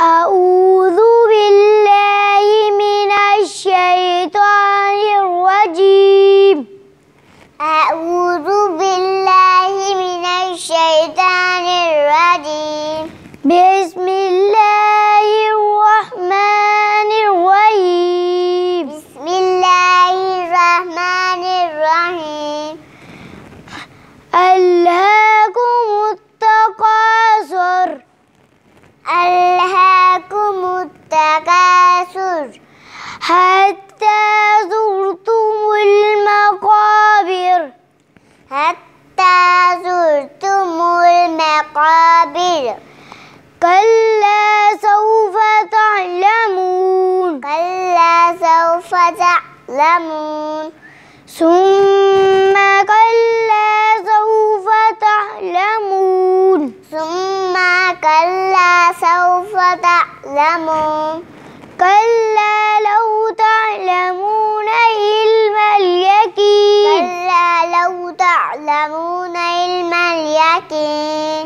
أعوذ بالله من الشيطان الرجيم. أعوذ بالله من الشيطان الرجيم. بسم الله الرحمن الرحيم. بسم الله الرحمن الرحيم. ألهاكم التكاثر. ألهاكم التكاثر حتى زرتم المقابر. حتى زرتم المقابر. كلا سوف تعلمون. كلا سوف تعلمون. ثم كلا سوف تعلمون. ثم كلا سوف تعلمون. كلا لو تعلمون علم اليقين. كلا لو تعلمون علم اليقين.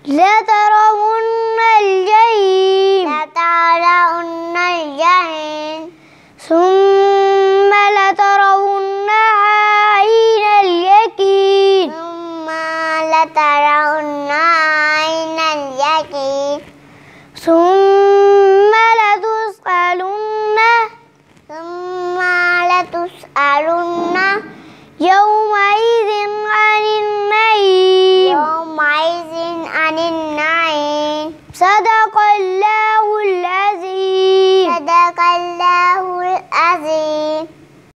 لترون الجحيم. لترون الجحيم. ثم لترونها عين اليقين. ثم لترونها